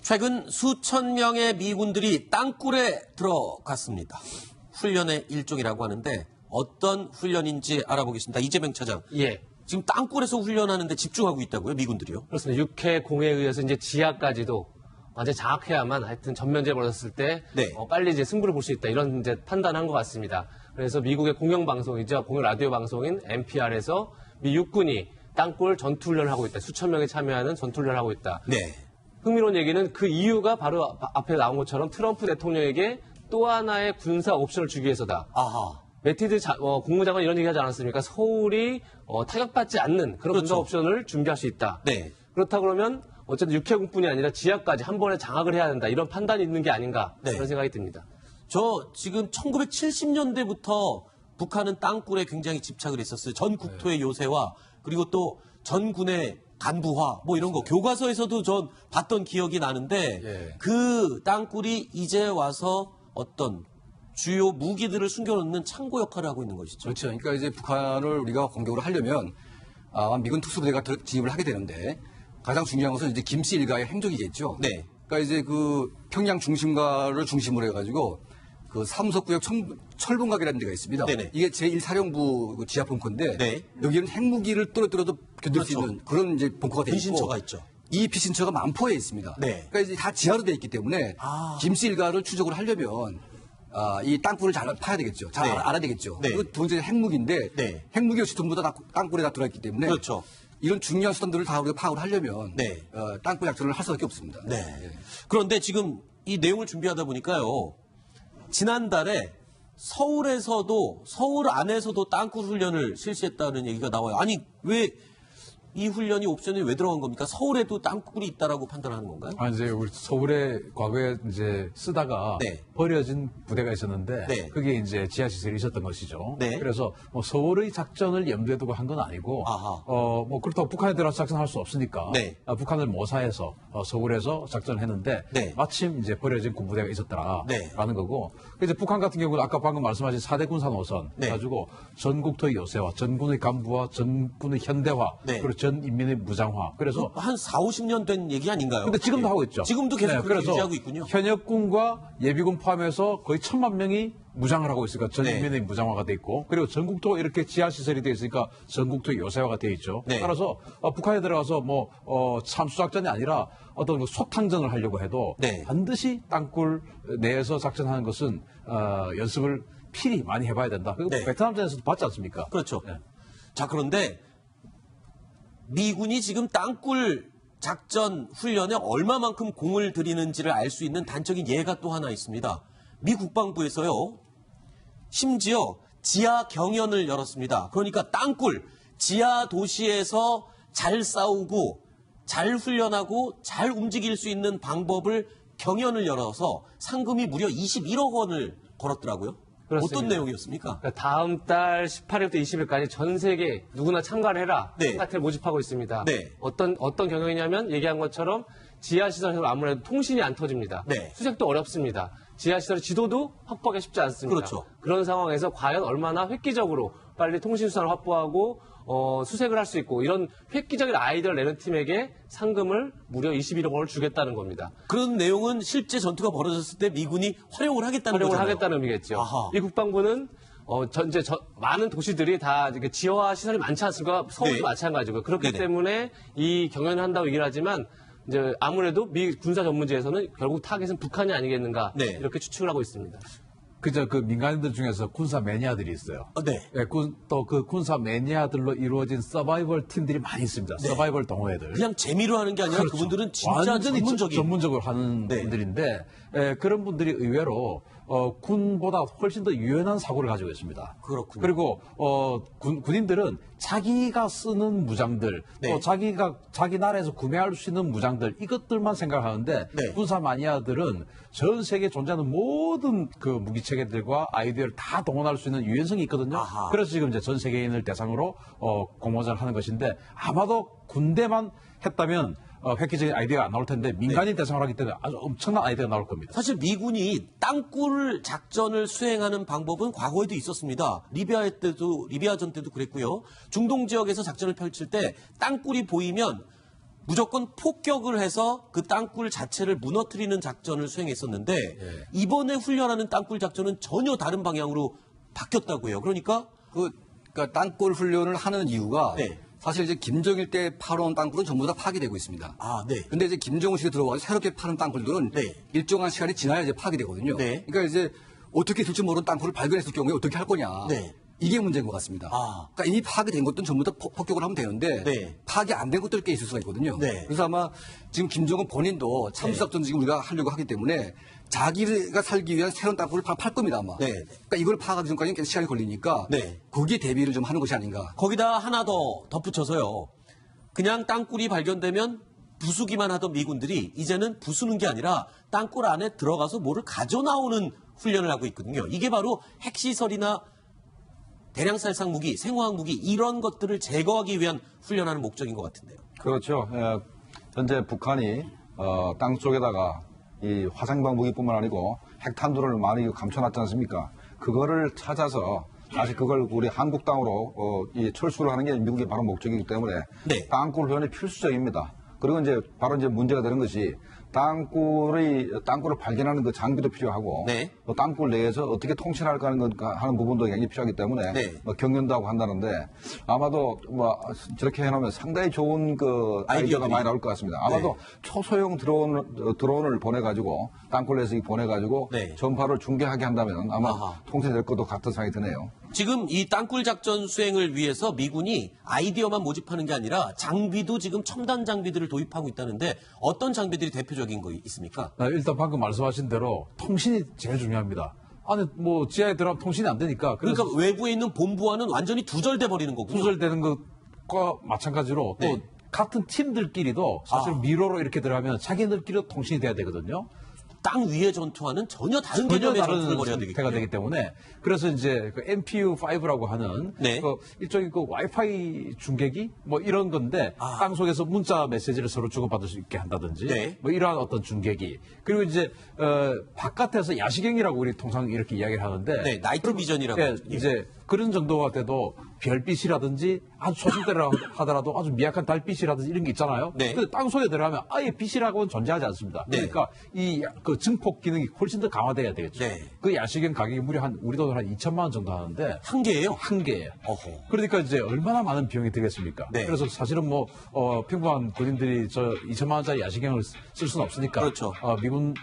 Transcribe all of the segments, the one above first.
최근 수천 명의 미군들이 땅굴에 들어갔습니다. 훈련의 일종이라고 하는데 어떤 훈련인지 알아보겠습니다. 이재명 차장. 예. 지금 땅굴에서 훈련하는데 집중하고 있다고요, 미군들이요? 그렇습니다. 육해 공해에 의해서 이제 지하까지도 완전 장악해야만 하여튼 전면제 벌어졌을 때 네. 빨리 이제 승부를 볼 수 있다 이런 이제 판단한 것 같습니다. 그래서 미국의 공영 방송이죠, 공영 라디오 방송인 NPR에서 미 육군이 땅굴 전투 훈련을 하고 있다. 수천 명이 참여하는 전투 훈련을 하고 있다. 네. 흥미로운 얘기는 그 이유가 바로 앞에 나온 것처럼 트럼프 대통령에게 또 하나의 군사 옵션을 주기 위해서다. 아하. 매티드 국무장관 이런 얘기 하지 않았습니까? 서울이 타격받지 않는 그런 군사 그렇죠. 옵션을 준비할 수 있다. 네. 그렇다 그러면 어쨌든 육해공뿐이 아니라 지하까지 한 번에 장악을 해야 된다. 이런 판단이 있는 게 아닌가 네. 그런 생각이 듭니다. 저 지금 1970년대부터 북한은 땅굴에 굉장히 집착을 했었어요. 전 국토의 요새화 그리고 또 전군의 간부화 뭐 이런 거 교과서에서도 전 봤던 기억이 나는데 예. 그 땅굴이 이제 와서 어떤 주요 무기들을 숨겨놓는 창고 역할을 하고 있는 것이죠. 그렇죠. 그러니까 이제 북한을 우리가 공격을 하려면 미군 특수부대가 진입을 하게 되는데 가장 중요한 것은 이제 김씨 일가의 행적이겠죠. 네. 그러니까 이제 그 평양 중심가를 중심으로 해가지고 그 사무석구역 철봉각이라는 데가 있습니다. 네네. 이게 제1사령부 지하 벙커인데 네. 여기는 핵무기를 떨어뜨려도 견딜 수 그렇죠. 있는 그런 이제 벙커가 되어 있고 비신처가 있죠. 이 비신처가 만포에 있습니다. 네. 그러니까 이제 다 지하로 되어 있기 때문에 김씨 일가를 추적을 하려면 이 땅굴을 잘 파야 되겠죠. 잘 네. 알아야 되겠죠. 네. 그리고 두 번째는 핵무기인데 네. 핵무기 역시 전부 다 땅굴에 다 들어있기 때문에 그렇죠. 이런 중요한 수단들을 다 우리가 파악을 하려면 네. 땅굴 작전을 할 수밖에 없습니다. 네. 그런데 지금 이 내용을 준비하다 보니까요. 지난달에 서울에서도 서울 안에서도 땅굴 훈련을 실시했다는 얘기가 나와요. 아니 왜 이 훈련이 옵션이 왜 들어간 겁니까? 서울에도 땅굴이 있다라고 판단하는 건가요? 이제 우리 서울에 과거에 이제 쓰다가 네. 버려진 부대가 있었는데 네. 그게 이제 지하 시설이 있었던 것이죠. 네. 그래서 뭐 서울의 작전을 염두에 두고 한 건 아니고, 아하. 뭐 그렇다고 북한에 들어가서 작전할 수 없으니까 네. 북한을 모사해서 서울에서 작전을 했는데 네. 마침 이제 버려진 군부대가 있었더라라는 네. 거고. 이제 북한 같은 경우는 아까 방금 말씀하신 4대 군사 노선 네. 가지고 전국토의 요새화, 전군의 간부화, 전군의 현대화, 네. 그리고 전 인민의 무장화. 그래서 한 4, 50년 된 얘기 아닌가요? 근데 지금도 예. 하고 있죠. 지금도 계속 그렇게 그래서 유지하고 있군요. 현역군과 예비군 포함해서 거의 1,000만 명이 무장을 하고 있으니까 전 네. 인민의 무장화가 돼 있고 그리고 전국토 이렇게 지하 시설이 돼 있으니까 전국토 요새화가 돼 있죠. 네. 따라서 북한에 들어가서 뭐 참수작전이 아니라 어떤 소탕전을 하려고 해도 네. 반드시 땅굴 내에서 작전하는 것은 연습을 필히 많이 해봐야 된다. 그리고 네. 베트남전에서도 봤지 않습니까? 그렇죠. 네. 자, 그런데 미군이 지금 땅굴 작전 훈련에 얼마만큼 공을 들이는지를 알 수 있는 단적인 예가 또 하나 있습니다. 미 국방부에서요, 심지어 지하 경연을 열었습니다. 그러니까 땅굴, 지하 도시에서 잘 싸우고, 잘 훈련하고, 잘 움직일 수 있는 방법을 경연을 열어서 상금이 무려 21억 원을 걸었더라고요. 그렇습니다. 어떤 내용이었습니까? 그러니까 다음 달 18일부터 20일까지 전 세계 누구나 참가를 해라. 네. 카트를 모집하고 있습니다. 네. 어떤 경영이냐면 얘기한 것처럼 지하시설에서 아무래도 통신이 안 터집니다. 네. 수색도 어렵습니다. 지하시설 지도도 확보하기 쉽지 않습니다. 그렇죠. 그런 상황에서 과연 얼마나 획기적으로 빨리 통신수단을 확보하고 수색을 할 수 있고 이런 획기적인 아이디어를 내는 팀에게 상금을 무려 21억 원을 주겠다는 겁니다. 그런 내용은 실제 전투가 벌어졌을 때 미군이 활용을 하겠다는 활용을 거잖아요. 하겠다는 의미겠죠. 아하. 이 국방부는 전체 많은 도시들이 다 이렇게 지하화 시설이 많지 않습니까? 서울도 네. 마찬가지고요. 그렇기 네네. 때문에 이 경연을 한다고 얘기를 하지만 이제 아무래도 미 군사 전문지에서는 결국 타겟은 북한이 아니겠는가 네. 이렇게 추측을 하고 있습니다. 그저 그 민간인들 중에서 군사 매니아들이 있어요. 네. 또 그 군사 매니아들로 이루어진 서바이벌 팀들이 많이 있습니다. 네. 서바이벌 동호회들. 그냥 재미로 하는 게 아니라 그렇죠. 그분들은 진짜 완전히 전문적인. 전문적으로 하는 네. 분들인데 그런 분들이 의외로 군보다 훨씬 더 유연한 사고를 가지고 있습니다. 그렇군요. 그리고 군인들은 자기가 쓰는 무장들, 네. 또 자기 나라에서 구매할 수 있는 무장들 이것들만 생각하는데 네. 군사 마니아들은 전 세계에 존재하는 모든 그 무기 체계들과 아이디어를 다 동원할 수 있는 유연성이 있거든요. 아하. 그래서 지금 이제 전 세계인을 대상으로 공모전을 하는 것인데 아마도 군대만 했다면 획기적인 아이디어가 안 나올 텐데 민간인 대상으로 하기 때문에 아주 엄청난 아이디어가 나올 겁니다. 사실 미군이 땅굴 작전을 수행하는 방법은 과거에도 있었습니다. 리비아전 때도 그랬고요. 중동 지역에서 작전을 펼칠 때 땅굴이 보이면 무조건 폭격을 해서 그 땅굴 자체를 무너뜨리는 작전을 수행했었는데 이번에 훈련하는 땅굴 작전은 전혀 다른 방향으로 바뀌었다고 해요. 그러니까 그러니까 땅굴 훈련을 하는 이유가 네. 사실 이제 김정일 때 파놓은 땅굴은 전부 다 파괴되고 있습니다. 아, 네. 근데 이제 김정은 씨가 들어와서 새롭게 파는 땅굴들은 네. 일정한 시간이 지나야 이제 파괴되거든요. 네. 그러니까 이제 어떻게 될지 모르는 땅굴을 발견했을 경우에 어떻게 할 거냐. 네. 이게 문제인 것 같습니다. 아. 그러니까 이미 파괴된 것들은 전부 다 폭격을 하면 되는데 네. 파괴 안 된 것들 꽤 있을 수가 있거든요. 네. 그래서 아마 지금 김정은 본인도 참수작전 지금 우리가 하려고 하기 때문에 자기가 살기 위한 새로운 땅굴을 팔 겁니다 아마. 네. 그러니까 이걸 파악하기 전까지는 계속 시간이 걸리니까 네. 거기에 대비를 좀 하는 것이 아닌가. 거기다 하나 더 덧붙여서요. 그냥 땅굴이 발견되면 부수기만 하던 미군들이 이제는 부수는 게 아니라 땅굴 안에 들어가서 뭐를 가져나오는 훈련을 하고 있거든요. 이게 바로 핵시설이나 대량살상 무기, 생화학 무기 이런 것들을 제거하기 위한 훈련하는 목적인 것 같은데요. 그렇죠. 현재 북한이 땅 속에다가 이 화생방 무기뿐만 아니고 핵탄두를 많이 감춰놨지 않습니까? 그거를 찾아서 다시 그걸 우리 한국 땅으로 이 철수를 하는 게 미국의 바로 목적이기 때문에 네. 땅굴 훈련이 필수적입니다. 그리고 이제 바로 이제 문제가 되는 것이 땅굴을 발견하는 그 장비도 필요하고 네. 또 땅굴 내에서 어떻게 통신할까 하는 부분도 굉장히 필요하기 때문에 네. 경련도 하고 한다는데 아마도 저렇게 해놓으면 상당히 좋은 그 아이디어가 아이디어들이. 많이 나올 것 같습니다. 아마도 네. 초소형 드론을 보내가지고 땅굴 내에서 보내가지고 네. 전파를 중계하게 한다면 아마 아하. 통신될 것도 같은 생각이 드네요. 지금 이 땅굴 작전 수행을 위해서 미군이 아이디어만 모집하는 게 아니라 장비도 지금 첨단 장비들을 도입하고 있다는데 어떤 장비들이 대표적인 거 있습니까? 일단 방금 말씀하신 대로 통신이 제일 중요합니다. 안에 뭐 지하에 들어가면 통신이 안 되니까 그래서 그러니까 외부에 있는 본부와는 완전히 두절돼 버리는 거군요. 두절되는 것과 마찬가지로 네. 또 같은 팀들끼리도 사실 미로로 이렇게 들어가면 자기들끼리도 통신이 돼야 되거든요. 땅 위의 전투와는 전혀 다른 개념의 전투를 벌여야 되기 상태가 되기 때문에 그래서 이제 그 MPU-5라고 하는 네. 그 일종의 그 와이파이 중계기 뭐 이런 건데 땅 속에서 문자 메시지를 서로 주고받을 수 있게 한다든지 네. 뭐 이러한 어떤 중계기 그리고 이제 바깥에서 야시경이라고 우리 통상 이렇게 이야기를 하는데 네, 나이트 비전이라고 예, 하거든요. 이제 그런 정도가 돼도 별빛이라든지 아주 초승대라 하더라도 아주 미약한 달빛이라든지 이런 게 있잖아요. 네. 근데 땅 속에 들어가면 아예 빛이라고는 존재하지 않습니다. 네. 그러니까 이 그 증폭 기능이 훨씬 더 강화돼야 되겠죠. 네. 그 야시경 가격이 무려 우리 돈으로 한 2천만 원 정도 하는데 한 개예요? 한 개예요. 어허. 그러니까 이제 얼마나 많은 비용이 들겠습니까? 네. 그래서 사실은 뭐 평범한 군인들이 저 2천만 원짜리 야시경을 쓸 수는 없으니까 그렇죠.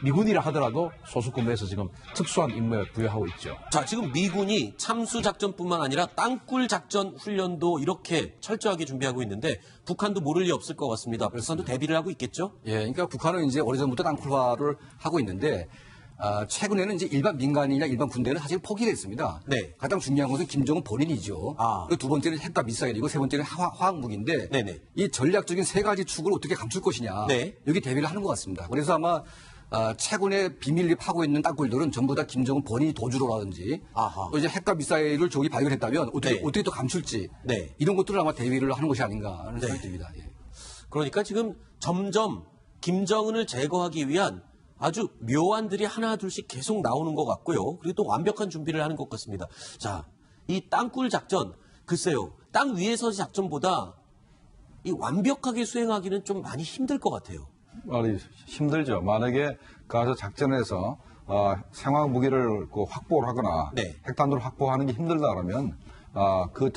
미군이라 하더라도 소수군부에서 지금 특수한 임무에 부여하고 있죠. 자, 지금 미군이 참수 작전뿐만 아니라 땅굴 작전 훈련도 이렇게 철저하게 준비하고 있는데 북한도 모를 리 없을 것 같습니다. 북한도 대비를 하고 있겠죠? 예, 그러니까 북한은 이제 오래전부터 땅굴화를 하고 있는데 최근에는 이제 일반 민간이나 일반 군대는 사실 포기를 했습니다. 네. 가장 중요한 것은 김정은 본인이죠. 아. 그리고 두 번째는 핵과 미사일이고 세 번째는 화학 무기인데 네네. 이 전략적인 세 가지 축을 어떻게 감출 것이냐 네. 여기 대비를 하는 것 같습니다. 그래서 아마 최근에 비밀리하고 있는 땅굴들은 전부 다 김정은 본인이 도주로라든지 아하. 또 이제 핵과 미사일을 저기 발견했다면 네. 어떻게 또 감출지 네. 이런 것들을 아마 대비를 하는 것이 아닌가 하는 생각이 듭니다. 예. 그러니까 지금 점점 김정은을 제거하기 위한 아주 묘안들이 하나 둘씩 계속 나오는 것 같고요. 그리고 또 완벽한 준비를 하는 것 같습니다. 자, 이 땅굴 작전, 글쎄요. 땅 위에서 작전보다 이 완벽하게 수행하기는 좀 많이 힘들 것 같아요. 힘들죠. 만약에 가서 작전에서 생화학 무기를 확보를 하거나 네. 핵탄두를 확보하는 게 힘들다 그러면 그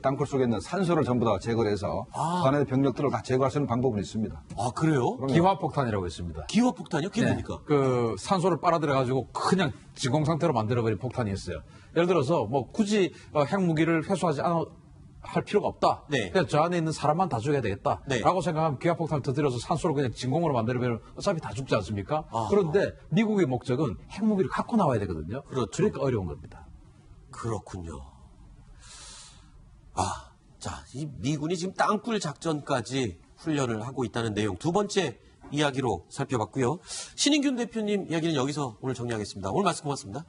땅굴 속에 있는 산소를 전부 다 제거를 해서 그 안에 병력들을 다 제거할 수 있는 방법은 있습니다. 아, 그래요? 기화폭탄이라고 있습니다. 기화폭탄이요? 그게 네. 뭡니까? 그 산소를 빨아들여가지고 그냥 진공 상태로 만들어버린 폭탄이 있어요. 예를 들어서 뭐 굳이 핵무기를 회수하지 할 필요가 없다. 네. 그냥 저 안에 있는 사람만 다 죽여야 되겠다. 네. 라고 생각하면 기화폭탄을 터뜨려서 산소를 그냥 진공으로 만들어버리면 어차피 다 죽지 않습니까? 아하. 그런데 미국의 목적은 핵무기를 갖고 나와야 되거든요. 그렇죠. 그러니까 어려운 겁니다. 그렇군요. 자, 이 미군이 지금 땅굴 작전까지 훈련을 하고 있다는 내용 두 번째 이야기로 살펴봤고요. 신인균 대표님 이야기는 여기서 오늘 정리하겠습니다. 오늘 말씀 고맙습니다.